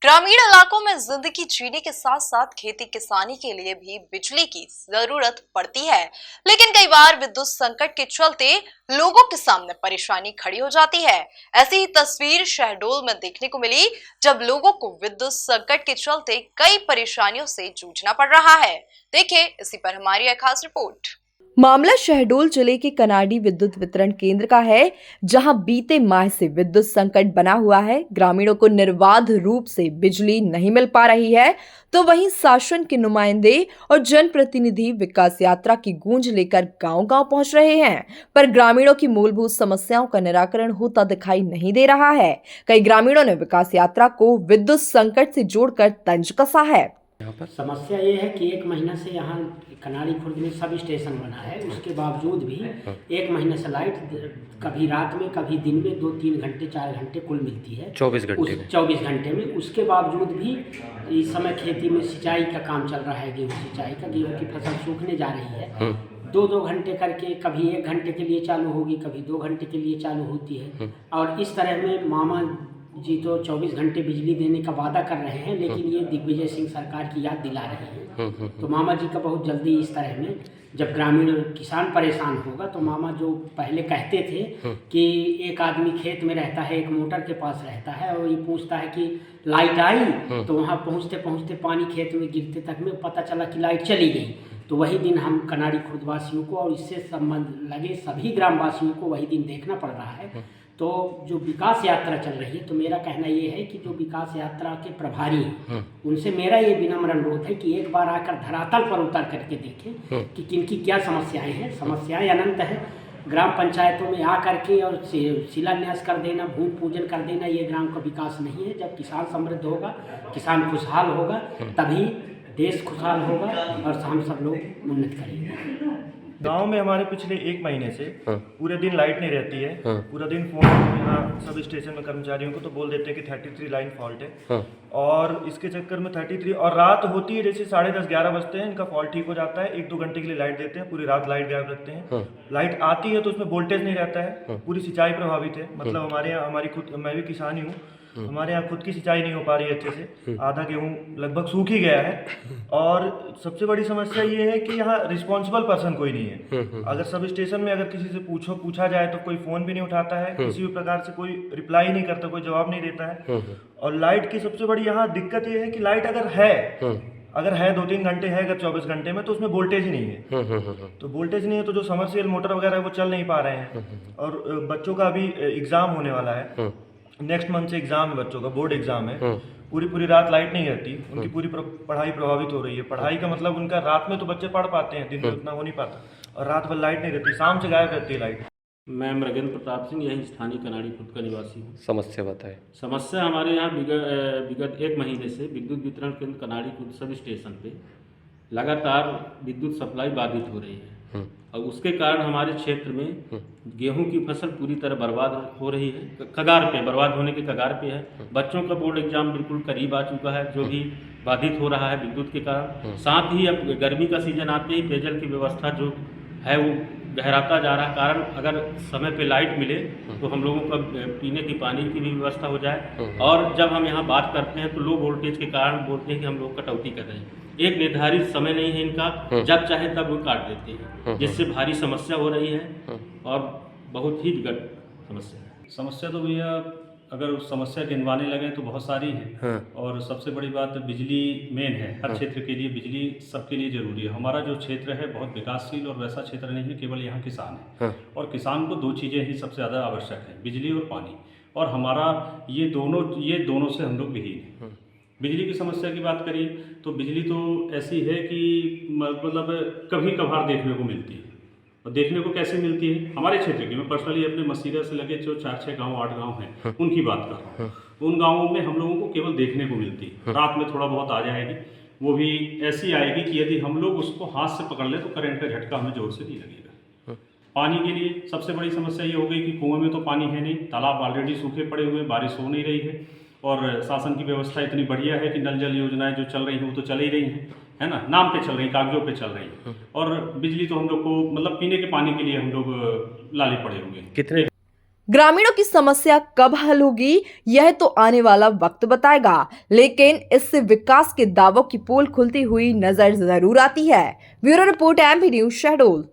ग्रामीण इलाकों में जिंदगी जीने के साथ साथ खेती किसानी के लिए भी बिजली की जरूरत पड़ती है। लेकिन कई बार विद्युत संकट के चलते लोगों के सामने परेशानी खड़ी हो जाती है। ऐसी ही तस्वीर शहडोल में देखने को मिली, जब लोगों को विद्युत संकट के चलते कई परेशानियों से जूझना पड़ रहा है। देखिए इसी पर हमारी एक खास रिपोर्ट। मामला शहडोल जिले के कनाडी विद्युत वितरण केंद्र का है, जहां बीते माह से विद्युत संकट बना हुआ है। ग्रामीणों को निर्बाध रूप से बिजली नहीं मिल पा रही है, तो वहीं शासन के नुमाइंदे और जनप्रतिनिधि विकास यात्रा की गूंज लेकर गांव-गांव पहुंच रहे हैं, पर ग्रामीणों की मूलभूत समस्याओं का निराकरण होता दिखाई नहीं दे रहा है। कई ग्रामीणों ने विकास यात्रा को विद्युत संकट से जोड़कर तंज कसा है। समस्या ये है कि 1 महीना से यहाँ कनाड़ी खुर्द में सब स्टेशन बना है, उसके बावजूद भी 1 महीने से लाइट कभी रात में कभी दिन में 2-3 घंटे 4 घंटे कुल मिलती है। 24 घंटे में उसके बावजूद भी इस समय खेती में सिंचाई का काम चल रहा है, गेहूँ सिंचाई का। गेहूँ की फसल सूखने जा रही है। 2-2 घंटे करके कभी 1 घंटे के लिए चालू होगी, कभी 2 घंटे के लिए चालू होती है। और इस तरह में मामा जी तो 24 घंटे बिजली देने का वादा कर रहे हैं, लेकिन ये दिग्विजय सिंह सरकार की याद दिला रहे हैं। तो मामा जी का बहुत जल्दी इस तरह में जब ग्रामीण किसान परेशान होगा, तो मामा जो पहले कहते थे कि एक आदमी खेत में रहता है, एक मोटर के पास रहता है और ये पूछता है कि लाइट आई, तो वहाँ पहुँचते पहुँचते पानी खेत में गिरते तक में पता चला कि लाइट चली गई। तो वही दिन हम कनाड़ी खुर्दवासियों को और इससे संबंध लगे सभी ग्रामवासियों को वही दिन देखना पड़ रहा है। तो जो विकास यात्रा चल रही है, तो मेरा कहना ये है कि जो विकास यात्रा के प्रभारी हैं, उनसे मेरा ये विनम्र अनुरोध है कि एक बार आकर धरातल पर उतर करके देखें कि किनकी क्या समस्याएं हैं। समस्याएं अनंत हैं। ग्राम पंचायतों में आ करके और शिलान्यास कर देना, भूमि पूजन कर देना, ये ग्राम का विकास नहीं है। जब किसान समृद्ध होगा, किसान खुशहाल होगा, तभी देश खुशहाल होगा और हम सब लोग उन्नत करेंगे। गांव में हमारे पिछले 1 महीने से पूरे दिन लाइट नहीं रहती है। पूरा दिन फोन यहाँ सब स्टेशन में कर्मचारियों को तो बोल देते हैं कि 33 लाइन फॉल्ट है। और इसके चक्कर में 33 और रात होती है, जैसे 10:30-11 बजते हैं, इनका फॉल्ट ठीक हो जाता है। 1-2 घंटे के लिए लाइट देते हैं, पूरी रात लाइट गायब रखते हैं। लाइट आती है तो उसमें वोल्टेज नहीं रहता है, पूरी सिंचाई प्रभावित है। मतलब हमारे यहाँ, हमारी खुद, मैं भी किसान ही हूँ, हमारे यहाँ खुद की सिंचाई नहीं हो पा रही है अच्छे से। आधा गेहूँ लगभग सूख ही गया है। और सबसे बड़ी समस्या ये है कि यहाँ रिस्पॉन्सिबल पर्सन कोई नहीं है। अगर सब स्टेशन में अगर किसी से पूछा जाए तो कोई फ़ोन भी नहीं उठाता है, किसी भी प्रकार से कोई रिप्लाई नहीं करता, कोई जवाब नहीं देता है। और लाइट की सबसे बड़ी यहाँ दिक्कत ये है कि लाइट अगर है 2-3 घंटे है, अगर 24 घंटे में, तो उसमें वोल्टेज ही नहीं है। तो वोल्टेज नहीं है तो जो समरसेबल मोटर वगैरह है वो चल नहीं पा रहे हैं। और बच्चों का अभी एग्ज़ाम होने वाला है, नेक्स्ट मंथ से एग्जाम है बच्चों का, बोर्ड एग्जाम है। पूरी रात लाइट नहीं रहती, उनकी पूरी पढ़ाई प्रभावित हो रही है। पढ़ाई का मतलब उनका रात में तो बच्चे पढ़ पाते हैं, दिन में उतना हो नहीं पाता, और रात भर लाइट नहीं रहती, शाम से गायब रहती है लाइट। मैं मृगेंद्र प्रताप सिंह, यही स्थानीय कनाड़ी खुद का निवासी हूँ। समस्या बताएं। समस्या हमारे यहाँ विगत 1 महीने से विद्युत वितरण केंद्र कनाड़ी खुद सब स्टेशन पे लगातार विद्युत सप्लाई बाधित हो रही है। और उसके कारण हमारे क्षेत्र में गेहूं की फसल पूरी तरह बर्बाद हो रही है, कगार पे, बर्बाद होने के कगार पे है। बच्चों का बोर्ड एग्जाम बिल्कुल करीब आ चुका है, जो भी बाधित हो रहा है विद्युत के कारण। साथ ही अब गर्मी का सीजन आते ही पेयजल की व्यवस्था जो है वो गहराता जा रहा है। कारण अगर समय पे लाइट मिले तो हम लोगों का पीने की पानी की भी व्यवस्था हो जाए। और जब हम यहाँ बात करते हैं तो लो वोल्टेज के कारण बोलते हैं कि हम लोग कटौती कर रहे हैं। एक निर्धारित समय नहीं है इनका, जब चाहे तब वो काट देते हैं, जिससे भारी समस्या हो रही है और बहुत ही विकट समस्या है। समस्या तो भैया अगर समस्या गिनवाने लगे तो बहुत सारी है। और सबसे बड़ी बात बिजली मेन है। हर क्षेत्र के लिए बिजली सबके लिए जरूरी है। हमारा जो क्षेत्र है बहुत विकासशील और वैसा क्षेत्र नहीं है, केवल यहाँ किसान है। और किसान को 2 चीज़ें ही सबसे ज़्यादा आवश्यक है, बिजली और पानी। और हमारा ये दोनों से हम लोग विहीन हैं। बिजली की समस्या की बात करिए तो बिजली तो ऐसी है कि मतलब कभी कभार देखने को मिलती है। और देखने को कैसे मिलती है, हमारे क्षेत्र की, मैं पर्सनली अपने मसीरा से लगे जो 4-6 गाँव 8 गाँव हैं उनकी बात कर रहा हूँ। उन गाँवों में हम लोगों को केवल देखने को मिलती है। रात में थोड़ा बहुत आ जाएगी, वो भी ऐसी आएगी कि यदि हम लोग उसको हाथ से पकड़ लें तो करंट का झटका हमें जोर से नहीं लगेगा। पानी के लिए सबसे बड़ी समस्या ये हो गई कि कुएं में तो पानी है नहीं, तालाब ऑलरेडी सूखे पड़े हुए, बारिश हो नहीं रही है। और शासन की व्यवस्था इतनी बढ़िया है कि नल जल योजनाएं जो चल रही हैं वो तो चल ही रही हैं, है ना, नाम पे चल रही, कागजों पे चल रही है। और बिजली तो हम लोग को मतलब पीने के पानी के लिए हम लोग लाले पड़े हुए हैं। कितने ग्रामीणों की समस्या कब हल होगी यह तो आने वाला वक्त बताएगा, लेकिन इससे विकास के दावों की पोल खुलती हुई नजर जरूर आती है। Bureau report, MP news, Shahdol.